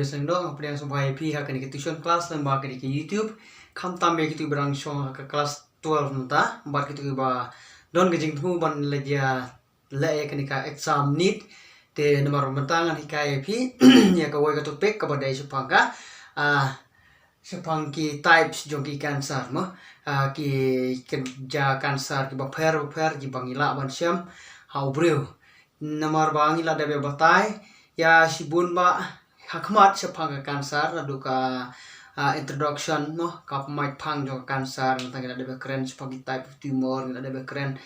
sang dong apa yang sampai pi Haka ni tuition class lembah ke YouTube khamtam ya gitu berang show Haka kelas 12 nta bar gitu ba don gejing thu ban leja le ya kenika exam NEET te nomor mentangan hikai pi ya ka wai ka topik ka badai supangka sepang ki types jong ki cancer mo ki kerja cancer ki baper ki bangila ban syam hau breu nomor bangila da be batai ya sibun ba hakmat sepang ka cancer ladu ka introduction no ka pemai pang jong cancer tentang ada be keren sepang ki type of tumor ada be keren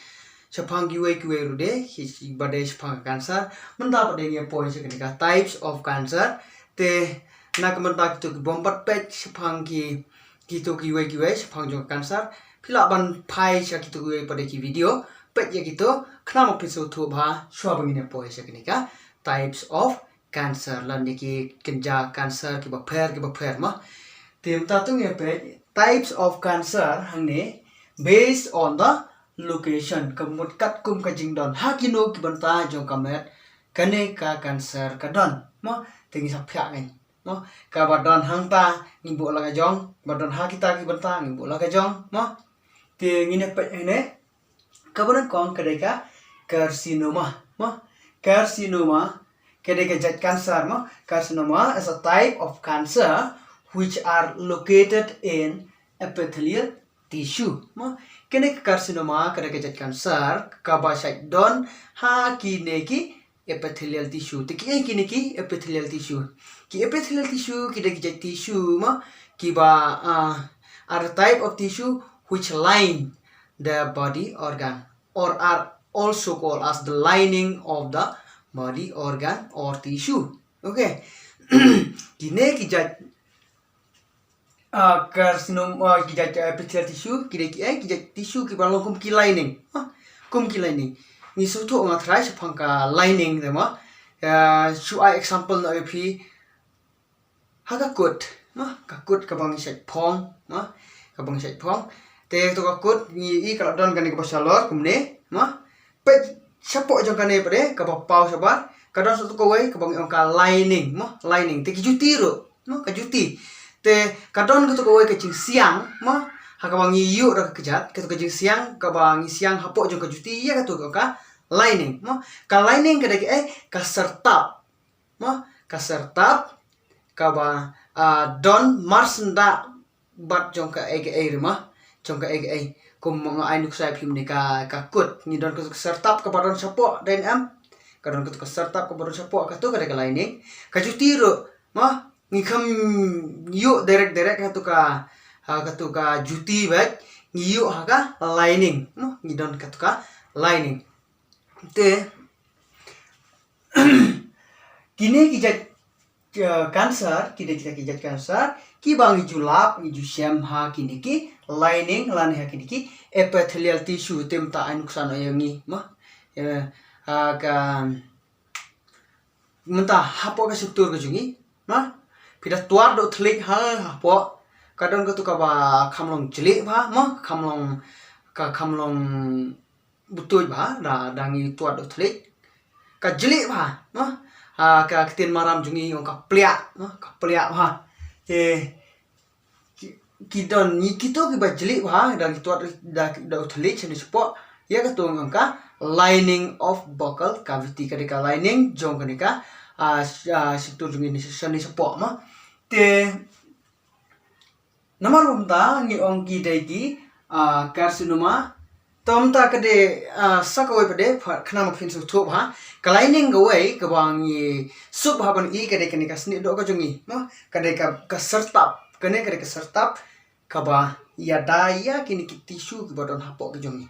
sepang ki wei rude ki badai sepang cancer mendapat dia poin sekenika types of cancer te nak mentak tu bombat page sepang ki gitu ki wei sepang jong cancer pila ban pai sa gitu wei pada ki video page ya gitu kenapa episode tu bah shua begini poin sekenika types of cancer lan ki kerja cancer ki baper mah tim tatung ya page types of cancer hang ni based on the location kemut kat kum ka jingdon hakino ki banta jong kamet kanei ka cancer ka don mo tingi sapyak ngai mo ka badon hang ta ngimbu la ka jong badon ha kita ki banta ngimbu la ka jong mo tingi ne pe ne ka bonan kong ka deka carcinoma mo carcinoma kadai ka jat cancer mo carcinoma is a type of cancer which are located in epithelial tissue mo kene carcinoma kadai ka jat cancer ka ba site don ha ki epithelial tissue tiki ki epithelial tissue ki epithelial tissue kadai ka jat tissue mo ki ba are a type of tissue which line the body organ or are also called as the lining of the body organ or tissue. Okay. Kine ki jat carcinoma ki jat epithelial tissue ki jat tissue ki balong kum ki lining. Kum ki lining. Ni sutu ngatrai sepang ka lining dema. Show I example na pi Haka kut. Ka kut ka bang sait phong. Ka bang sait phong. Te to ka kut ni kalau don kan ka pasalor kumne. Pe siapa jong kane pade ka pau sabar kadon satu kawai ka bang ka lining lining te ki juti ro ka juti te kadon ka to kawai ka ching siang ha ka bang yu ra ka jat ka to ka ching siang ka bang siang hapo jong ka juti ya ka to ka lining ka lining ka de ka sertap ka sertap ka ba don marsenda bat jong ka jong ka kum mga ainuk sa phim ni ka kut ni don ka sertap ka badon sapo den am kadon ka sertap ka badon sapo ka to ka lining ka jutiro ni kham yu direct ka to ka juti bet ni yu ha ka lining ni don ka to ka lining te kini ki jat cancer ki jat cancer ki bang julap ni ju syam ha kini ki lining lan ha kini ki epithelial tissue tem ta an kusano yang ni ka menta hapo ka struktur ka jungi pida tuar do thlik hapo kadon ka tu ka ba khamlong jeli ba khamlong butoi ba dangi tuar do thlik ka jeli ba ka ktien maram jungi ka plyak ba kidon ni kito ki bajli ba dan kito da uthli chani support ya ka tong ka lining of buccal cavity ka lining jong ka struktur jung ni chani support te nomor umta ni ong ki dai ki carcinoma tomta ka de sakawai pade khana ma phin su thop ha ka lining gawai ka bang ni sup ha ban I ka de ka sni do ka jungi ka de ka sertap kene ka sertap kaba ya daya kini ki tisu ki badon hapok ke jongi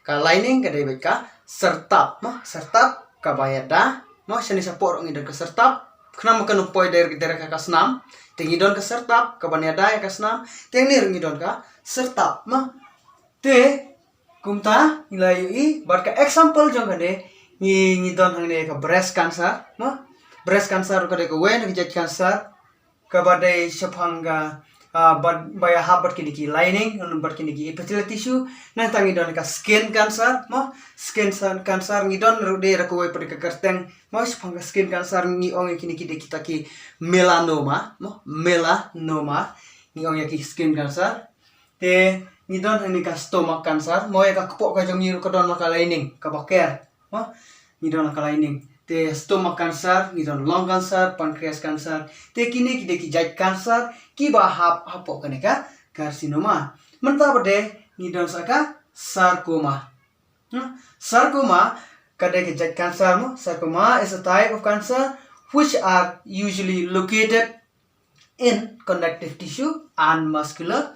ka lining ka debek ka sertap sertap kaba ya da seni sapor ngi ka sertap kena makan upoi dari ka snam tingi don ka sertap kaba ya da ya ka snam tingi ngi don ka sertap te kumta nilai I bar ka example jong kade ngi don hang ne ka breast cancer ka de ka wen ki jat cancer ka badai sepangga but by a hab kini ki lining but kini ki epithelial tissue nang tangi don ka skin cancer mo skin cancer ngi don rude ra ko pada ka kerteng mo sepang skin cancer ngi ong kini ki de kita ki melanoma mo melanoma ngi ong ki skin cancer te ngi don ni ka stomach cancer mo ya ka kepok ka jong ni ko don ka lining ka baker mo ngi don ka lining te stomach cancer ni don lung cancer pancreas cancer te kini ki de ki jait cancer ki ba hapo kaneka carcinoma menta bade ni don saka sarcoma sarcoma kade ki jait cancer mo sarcoma is a type of cancer which are usually located in connective tissue and muscular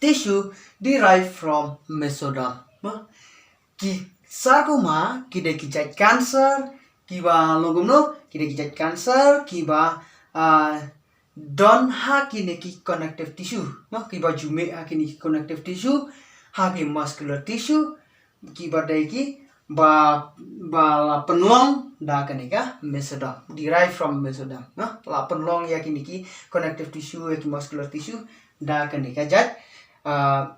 tissue derived from mesoderm ki sarcoma ki de ki jait cancer kiba logumno kide kijat cancer kiba don ha kine ki connective tissue ma kiba jume ha kine ki connective tissue ha ki muscular tissue kiba dai ki ba la penlong da kane ka mesoderm derived from mesoderm ma la penlong ya kine ki connective tissue ya ki muscular tissue da kane ka jat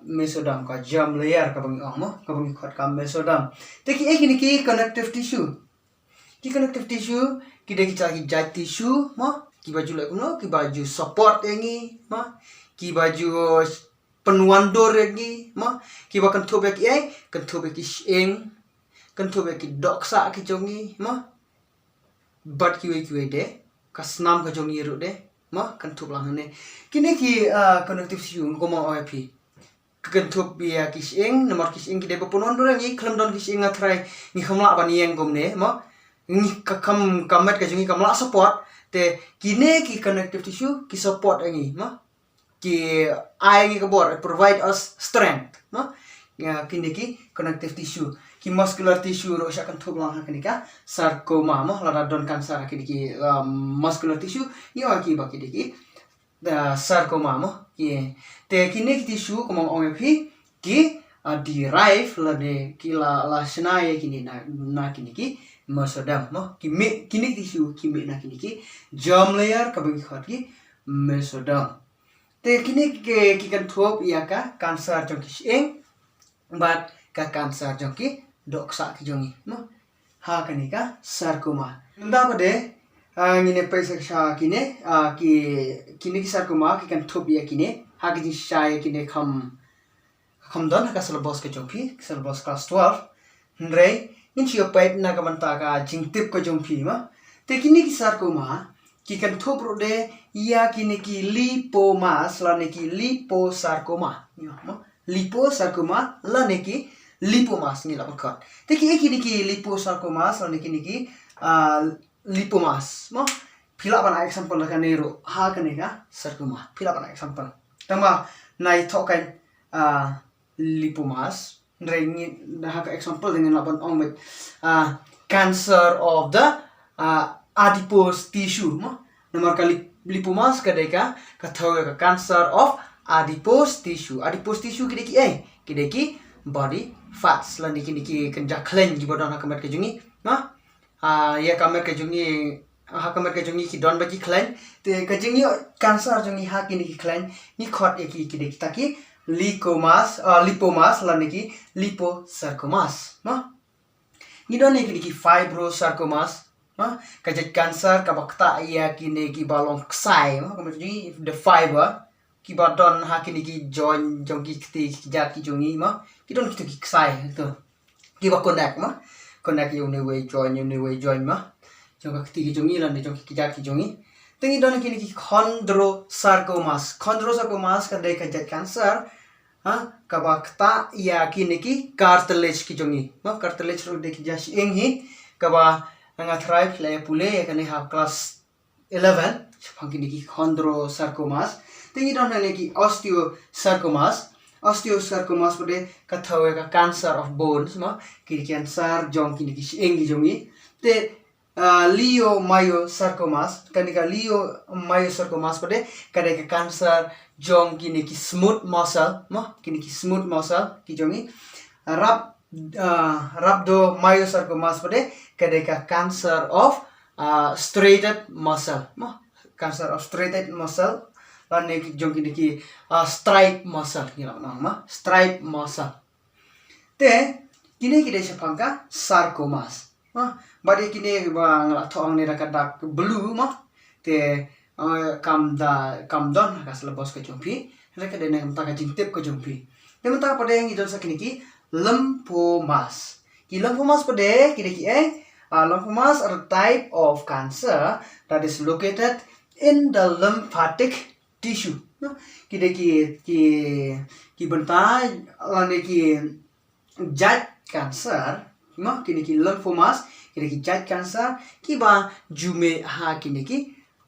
mesoderm ka germ layer ka bangi ong mo ka bangi khot ka mesoderm te ki kine ki connective tissue ki connective tissue kide kita ki jat tissue mo ki baju lek no ki baju support yangi mo ki baju penuandor yangi mo ki ba kan thobe ki ïong kan thobe ki doksa ki jongi mo bat ki we de kasnam ka jongi ru de mo kan thob lang ne kine ki connective tissue ko mo op kan thob ya ki ïong nomor ki ïong ki de penuandor yangi klam don ki ïong atrai ni khamla ban yang gom ne mo ni kamet ka jungi kamla support te kine ki connective tissue ki support angi ma ki ai ngi ka bor provide us strength ma ya kine ki connective tissue ki muscular tissue ro sya kan thub lang kini ka sarcoma ma la don cancer kini ki muscular tissue yo ki ba ki da sarcoma ma ki te kine ki tissue ko mong ong phi ki derive la de ki la sna ye kini na kini ki mesoderm mo kini tissue kimi na kini ki germ layer ka bagi khot ki mesoderm te kini ki kan thop ya ka cancer jong ki ïong but ka cancer jong ki doksa ki jongi mo ha kani ka sarcoma nda bade ngine paisa sha kine ki kini ki sarcoma ki kan thop ya kine ha ki shai kine khamdon ka syllabus ka jong phi syllabus class 12 ndrei in chia pait na ka manta ka jingtip ko jong phi ma te kini ki sarcoma ki kan thop ro de ya kini ki lipomas la ne ki liposarcoma ma liposarcoma la ne ki lipomas ni la khot te ki kini ki liposarcoma la ne kini ki lipomas ma phila bana example la ka ne ro ha ka ne ka sarcoma phila bana example tama nai thokan lipomas Ring Haka example dengan laban ong with cancer of the adipose tissue nomor kali lipomas kadeka kathaw ka cancer of adipose tissue kideki body fats lan diki kenja klen gi bodon hakamet ke jungi ma ya kamet ke jungi hakamet ke jungi ki don bagi klen te ke jungi cancer jungi hakini ki klen ni khot eki kideki taki lipomas laniki liposarcomas ma ngidon ki fibrosarcomas ma kajat cancer kabakta ya kini ki balong khasei ma kemudian the fiber ki badon ha kini ki join jongki kti jat ki jongi ma kidon ki khasei to ki ba connect you ne way join ma jong kti ki jongi lan jong ki jat ki jongi tengi don kini ki chondrosarcomas kadai kajat cancer kabakta ya kini ki cartilage ki jongi ma cartilage ro de ki jas eng hi kaba nga thrai play pule ya kani ha class 11 phang kini ki chondrosarcomas tengi don ne ki osteosarcomas pode kathawe ka cancer of bones ma ki cancer jong kini ki eng gi jongi te leiomyosarcomas pode kadai ka cancer jong kini ki smooth muscle ki jongi rhabdomyosarcomas pode kadai ka cancer of striated muscle lane ki jong kini ki stripe muscle ngila nang ma stripe muscle te kini kita sepangka sarcomas badi kini ba ngala thong ne rakadak blue ma te kamdon kas lebos ke jompi reka de nem ta ka jingtep ke jompi te mata pada yang idon sakini ki lymphomas ki lymphomas pada kini ki lymphomas are a type of cancer that is located in the lymphatic tissue kide ki bentai lane ki jait cancer kini ki lymphomas kide ki jait cancer ki ba jume ha kini ki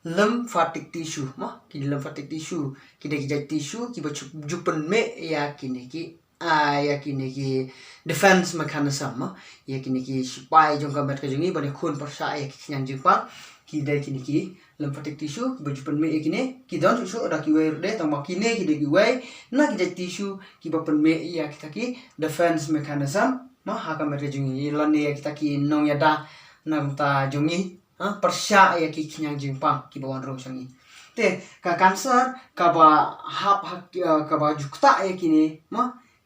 lymphatic tissue ki lymphatic tissue kide ki jait tissue ki ba jupen me ya kini ki defense mechanism ya kini ki supaya jong kamet ka jungi bani khun persa ya ki nyang jingpa ki dai kini ki lymphatic tissue baju pen me kini ki don su ada ki we de tang kini ki de ki we na ki jait tissue ki ba pen me ya kita ki defense mechanism haka met ka jungi lani ya kita ki nong ya da nam ta jungi persa ya ki nyang jingpa ki bawan ro sangi te ka cancer ka ba ka ba jukta ya kini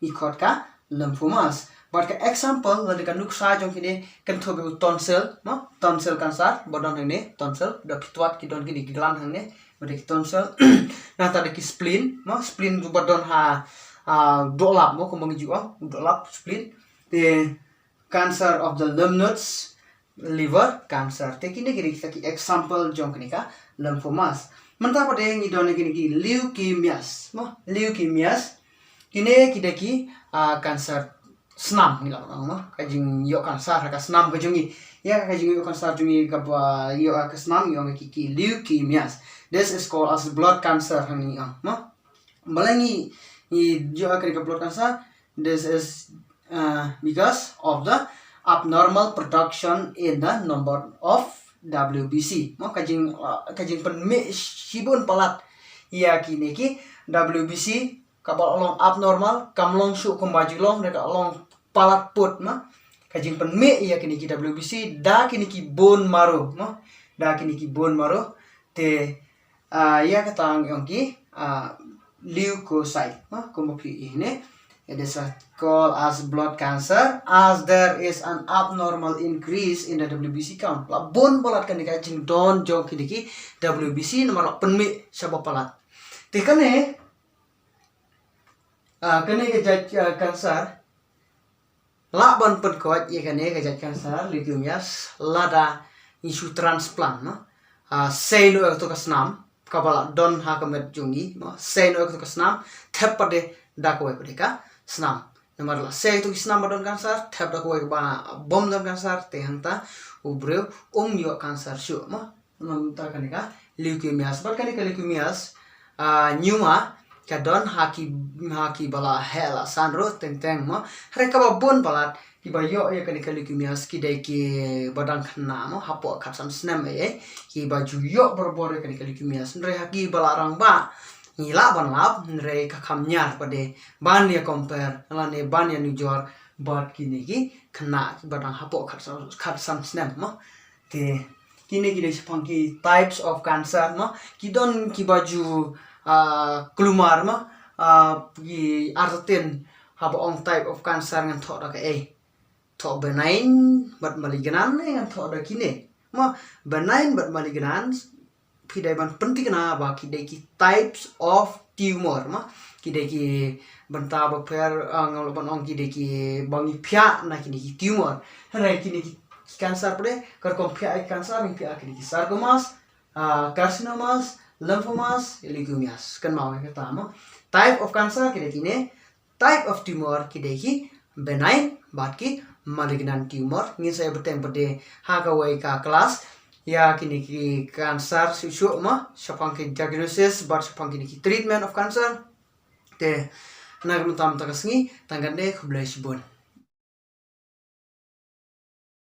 ikot ka lymphomas but ka example lani ka nuksa jong kini kan thobe tonsil tonsil cancer bodon hang tonsil da pitwat ki don ki gland hang ne bade ki tonsil na ta de ki spleen spleen du bodon ha dolap ko mang ju dolap spleen the cancer of the lymph nodes liver cancer te kini ki example jong kini ka lymphomas manta pade ngi don kini ki leukemias leukemias kini kidaki cancer senam ni lah kajing yo cancer ka senam kajungi ya kajing yo cancer jungi ka ba yo ka senam yo ki leukemias this is called as blood cancer hani malangi ni yo ka blood cancer this is because of the abnormal production in the number of WBC kajing pen me sibun palat ya kini ki WBC kabal along abnormal kamlong su kumbaju long deka along palat put kajing pen me ya kini ki WBC da kini ki bone marrow da kini ki bone marrow te ya katang yong ki leukocyte kumopi ini it is called as blood cancer as there is an abnormal increase in the WBC count la bone palat kani kajing don jong kini ki WBC nomor pen me sabo palat te kane kene ke jat cancer la ban pen ko ye kene ke jat cancer leukemias lada isu transplant sei no to kasnam kabala don ha kamet jungi sei no to kasnam thep pade da ko pade ka snam nomor la sei to snam don cancer thep da ko ba bom don cancer te hanta ubreu yo cancer shu nam ta kene ka leukemias bat kene ka leukemias nyuma kadon haki bala hela sanro teng reka ba bon balat ki ba yo ya kani leukemias ki dai ki badang khna hapo khatsam snem ki ba ju yo borbor kani leukemias nre haki bala rang ba ngila ban lap nre ka khamnyar pade ban ya compare lane ban ya nujor bat kini ki khna badang hapo khatsam snem te kini ki dai sepang ki types of cancer ki don ki baju kelumar ki artin haba ong type of cancer ngan thok da thok benign but malignant ngan thok da kine benign but malignant pidai ban penting na ba kidai ki types of tumor kidai ki banta ba per ngol ban ong kidai ki bangi phya na kini ki tumor hanai kini ki cancer pade kar kom phya cancer mi phya kini ki sarcomas carcinomas lymphomas leukemias kan mau kita type of cancer kide kine type of tumor kide ki benign bat ki malignant tumor ngin saya beteng pede haka wai ka kelas ya kini ki cancer susu sapang ki diagnosis bat sapang kini ki treatment of cancer te nagam tam takasngi tanggan de khublai sibon